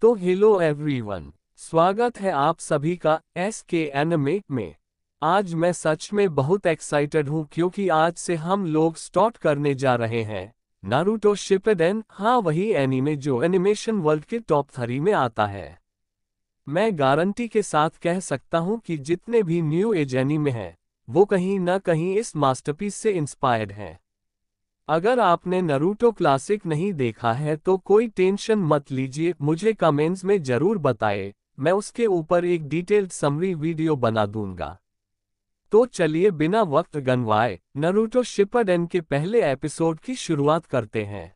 तो hello everyone, स्वागत है आप सभी का SK एनिमे में। आज मैं सच में बहुत एक्साइटेड हूँ क्योंकि आज से हम लोग स्टार्ट करने जा रहे हैं नारुतो शिपुडेन। हाँ, वही एनीमे जो एनिमेशन वर्ल्ड के टॉप 3 में आता है। मैं गारंटी के साथ कह सकता हूँ कि जितने भी न्यू एज एनीमे हैं वो कहीं न कहीं इस मास्टरपीस से इंस्पायर्ड हैं। अगर आपने नारुतो क्लासिक नहीं देखा है तो कोई टेंशन मत लीजिए, मुझे कमेंट्स में जरूर बताएं, मैं उसके ऊपर एक डिटेल्ड समरी वीडियो बना दूंगा। तो चलिए बिना वक्त गंवाए नारुतो शिपुडेन के पहले एपिसोड की शुरुआत करते हैं।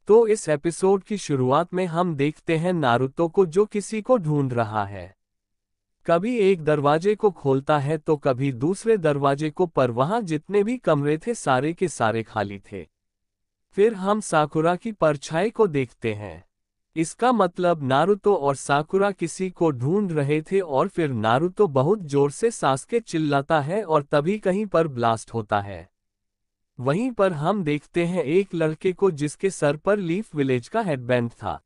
तो इस एपिसोड की शुरुआत में हम देखते हैं नारुतो को जो किसी को ढूंढ रहा है। कभी एक दरवाजे को खोलता है तो कभी दूसरे दरवाजे को, पर वहां जितने भी कमरे थे सारे के सारे खाली थे। फिर हम साकुरा की परछाई को देखते हैं। इसका मतलब नारुतो और साकुरा किसी को ढूंढ रहे थे और फिर नारुतो बहुत जोर से सासके चिल्लाता है और तभी कहीं पर ब्लास्ट होता है। वहीं पर हम देखते हैं एक लड़के को जिसके सर पर लीफ विलेज का हेडबैंड था।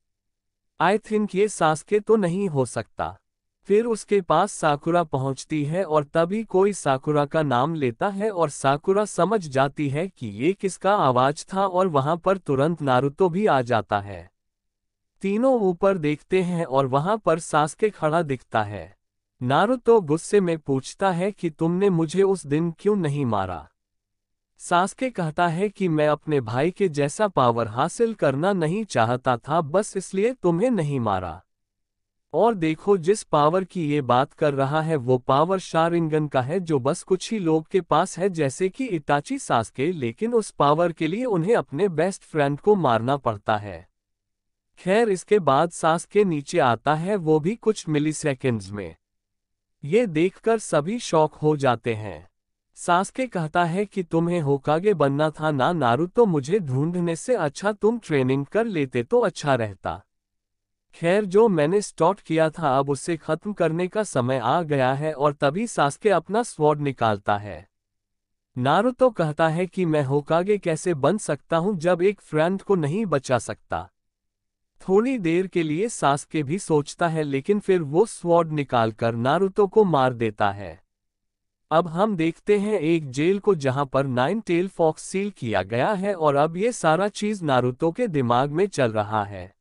आई थिंक ये सासके तो नहीं हो सकता। फिर उसके पास साकुरा पहुंचती है और तभी कोई साकुरा का नाम लेता है और साकुरा समझ जाती है कि ये किसका आवाज था और वहां पर तुरंत नारुतो भी आ जाता है। तीनों ऊपर देखते हैं और वहां पर सासके खड़ा दिखता है। नारुतो गुस्से में पूछता है कि तुमने मुझे उस दिन क्यों नहीं मारा। सासके कहता है कि मैं अपने भाई के जैसा पावर हासिल करना नहीं चाहता था, बस इसलिए तुम्हें नहीं मारा। और देखो, जिस पावर की ये बात कर रहा है वो पावर शारिंगन का है जो बस कुछ ही लोग के पास है, जैसे कि इटाची सासके, लेकिन उस पावर के लिए उन्हें अपने बेस्ट फ्रेंड को मारना पड़ता है। खैर, इसके बाद सासके नीचे आता है, वो भी कुछ मिलीसेकंड्स में। ये देखकर सभी शॉक हो जाते हैं। सासके कहता है कि तुम्हें होकागे बनना था ना नारुतो, मुझे ढूंढने से अच्छा तुम ट्रेनिंग कर लेते तो अच्छा रहता। खैर, जो मैंने स्टार्ट किया था अब उसे खत्म करने का समय आ गया है। और तभी सासके अपना स्वॉर्ड निकालता है। नारुतो कहता है कि मैं होकागे कैसे बन सकता हूं जब एक फ्रेंड को नहीं बचा सकता। थोड़ी देर के लिए सासके भी सोचता है, लेकिन फिर वो स्वॉर्ड निकालकर नारुतो को मार देता है। अब हम देखते हैं एक जेल को जहां पर 9 टेल फॉक्स सील किया गया है और अब ये सारा चीज नारुतो के दिमाग में चल रहा है।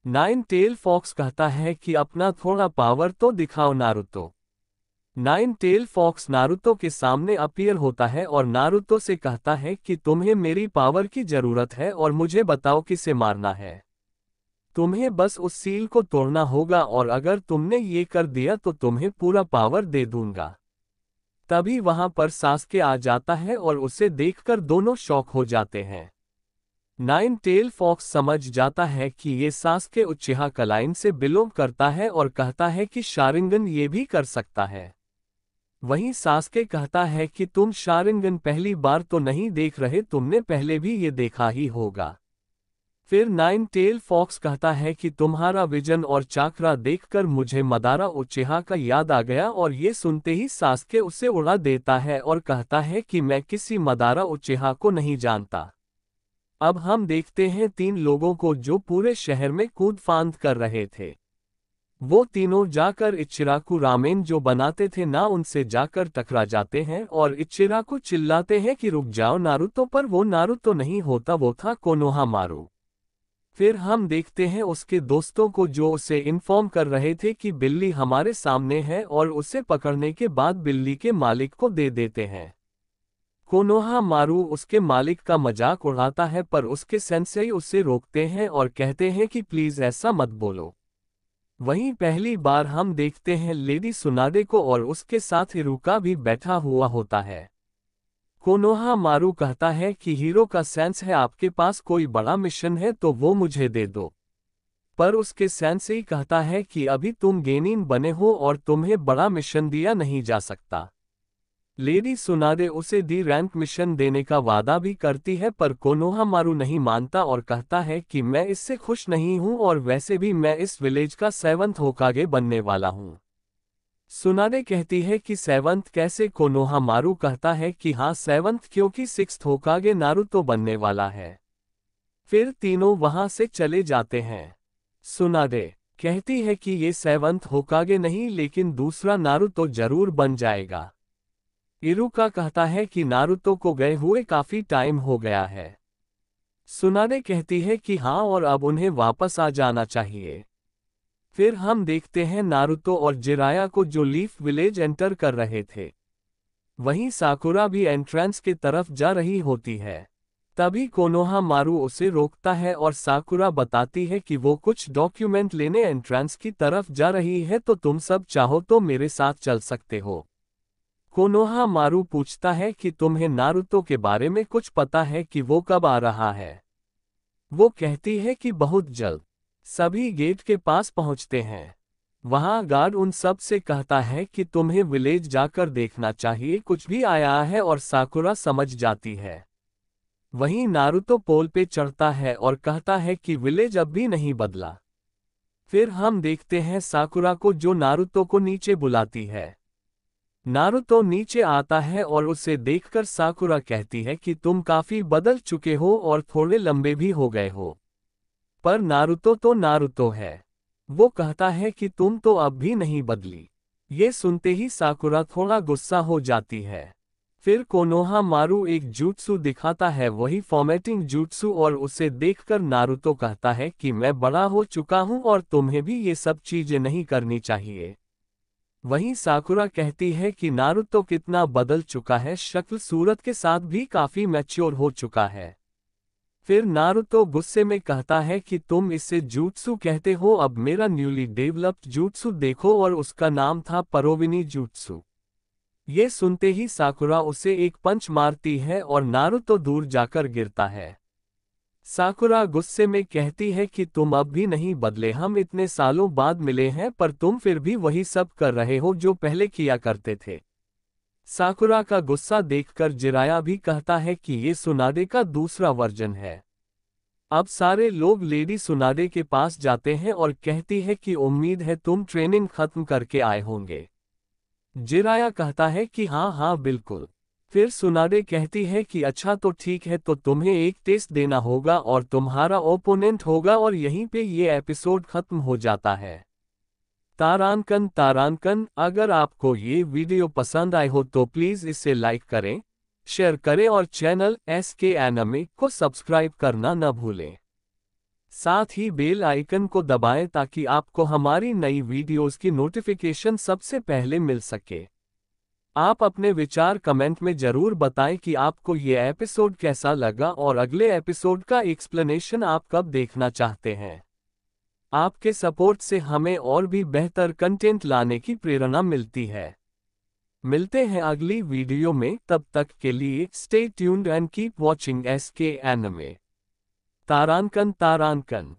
9 टेल फॉक्स कहता है कि अपना थोड़ा पावर तो दिखाओ नारुतो। 9 टेल फॉक्स नारुतो के सामने अपीयर होता है और नारुतो से कहता है कि तुम्हें मेरी पावर की जरूरत है और मुझे बताओ किसे मारना है। तुम्हें बस उस सील को तोड़ना होगा और अगर तुमने ये कर दिया तो तुम्हें पूरा पावर दे दूंगा। तभी वहां पर सासके आ जाता है और उसे देखकर दोनों शॉक हो जाते हैं। 9 टेल फॉक्स समझ जाता है कि ये सासके उचिहा क्लाइन से बिलोंग करता है और कहता है कि शारिंगन ये भी कर सकता है। वहीं सासके कहता है कि तुम शारिंगन पहली बार तो नहीं देख रहे, तुमने पहले भी ये देखा ही होगा। फिर 9 टेल फॉक्स कहता है कि तुम्हारा विजन और चाकरा देखकर मुझे मदारा उचिहा का याद आ गया। और ये सुनते ही सासके उसे उड़ा देता है और कहता है कि मैं किसी मदारा उचिहा को नहीं जानता। अब हम देखते हैं 3 लोगों को जो पूरे शहर में कूद फांद कर रहे थे। वो तीनों जाकर इचिराकु रामेन जो बनाते थे ना, उनसे जाकर टकरा जाते हैं और इचिराकु चिल्लाते हैं कि रुक जाओ नारुतो, पर वो नारुतो नहीं होता, वो था कोनोहामारू। फिर हम देखते हैं उसके दोस्तों को जो उसे इन्फॉर्म कर रहे थे कि बिल्ली हमारे सामने है और उसे पकड़ने के बाद बिल्ली के मालिक को दे देते हैं। कोनोहामारू उसके मालिक का मजाक उड़ाता है, पर उसके सेंसेई उसे रोकते हैं और कहते हैं कि प्लीज ऐसा मत बोलो। वहीं पहली बार हम देखते हैं लेडी सुनादे को और उसके साथ हिरुका भी बैठा हुआ होता है। कोनोहामारू कहता है कि हीरो का सेंस है, आपके पास कोई बड़ा मिशन है तो वो मुझे दे दो। पर उसके सेंसेई कहता है कि अभी तुम गेनिन बने हो और तुम्हें बड़ा मिशन दिया नहीं जा सकता। लेडी सुनादे उसे डी रैंक मिशन देने का वादा भी करती है, पर कोनोहामारू नहीं मानता और कहता है कि मैं इससे खुश नहीं हूं और वैसे भी मैं इस विलेज का 7th होकागे बनने वाला हूं। सुनादे कहती है कि 7th कैसे। कोनोहामारू कहता है कि हाँ 7th, क्योंकि 6th होकागे नारुतो बनने वाला है। फिर तीनों वहां से चले जाते हैं। सुनादे कहती है कि ये सेवंथ होकागे नहीं लेकिन दूसरा नारुतो जरूर बन जाएगा। इरुका कहता है कि नारुतो को गए हुए काफी टाइम हो गया है। सुनाने कहती है कि हाँ और अब उन्हें वापस आ जाना चाहिए। फिर हम देखते हैं नारुतो और जिराया को जो लीफ विलेज एंटर कर रहे थे। वहीं साकुरा भी एंट्रेंस की तरफ जा रही होती है। तभी कोनोहा मारू उसे रोकता है और साकुरा बताती है कि वो कुछ डॉक्यूमेंट लेने एंट्रेंस की तरफ जा रही है, तो तुम सब चाहो तो मेरे साथ चल सकते हो। कोनोहा मारू पूछता है कि तुम्हें नारुतो के बारे में कुछ पता है कि वो कब आ रहा है। वो कहती है कि बहुत जल्द। सभी गेट के पास पहुंचते हैं। वहां गार्ड उन सब से कहता है कि तुम्हें विलेज जाकर देखना चाहिए, कुछ भी आया है, और साकुरा समझ जाती है। वहीं नारुतो पोल पे चढ़ता है और कहता है कि विलेज अब भी नहीं बदला। फिर हम देखते हैं साकुरा को जो नारुतो को नीचे बुलाती है। नारुतो नीचे आता है और उसे देखकर साकुरा कहती है कि तुम काफी बदल चुके हो और थोड़े लंबे भी हो गए हो। पर नारुतो तो नारुतो है। वो कहता है कि तुम तो अब भी नहीं बदली। ये सुनते ही साकुरा थोड़ा गुस्सा हो जाती है। फिर कोनोहा मारू एक जूत्सु दिखाता है, वही फॉर्मेटिंग जूत्सु, और उसे देखकर नारुतो कहता है कि मैं बड़ा हो चुका हूं और तुम्हें भी ये सब चीजें नहीं करनी चाहिए। वहीं साकुरा कहती है कि नारुतो कितना बदल चुका है, शक्ल सूरत के साथ भी काफी मैच्योर हो चुका है। फिर नारुतो गुस्से में कहता है कि तुम इसे जूत्सु कहते हो, अब मेरा न्यूली डेवलप्ड जूत्सु देखो, और उसका नाम था परोविनी जूत्सु। ये सुनते ही साकुरा उसे एक पंच मारती है और नारुतो दूर जाकर गिरता है। साकुरा गुस्से में कहती है कि तुम अब भी नहीं बदले, हम इतने सालों बाद मिले हैं पर तुम फिर भी वही सब कर रहे हो जो पहले किया करते थे। साकुरा का गुस्सा देखकर जिराया भी कहता है कि ये सुनादे का दूसरा वर्जन है। अब सारे लोग लेडी सुनादे के पास जाते हैं और कहती है कि उम्मीद है तुम ट्रेनिंग खत्म करके आए होंगे। जिराया कहता है कि हाँ हाँ बिल्कुल। फिर सुनाडे कहती है कि अच्छा तो ठीक है, तो तुम्हें एक टेस्ट देना होगा और तुम्हारा ओपोनेंट होगा, और यहीं पे ये एपिसोड खत्म हो जाता है। तारांकन अगर आपको ये वीडियो पसंद आए हो तो प्लीज़ इसे लाइक करें, शेयर करें और चैनल SK एनिमे को सब्सक्राइब करना न भूलें। साथ ही बेल आइकन को दबाएं ताकि आपको हमारी नई वीडियोस की नोटिफिकेशन सबसे पहले मिल सके। आप अपने विचार कमेंट में जरूर बताएं कि आपको ये एपिसोड कैसा लगा और अगले एपिसोड का एक्सप्लेनेशन आप कब देखना चाहते हैं। आपके सपोर्ट से हमें और भी बेहतर कंटेंट लाने की प्रेरणा मिलती है। मिलते हैं अगली वीडियो में, तब तक के लिए stay tuned and keep watching SK anime. तारांकन।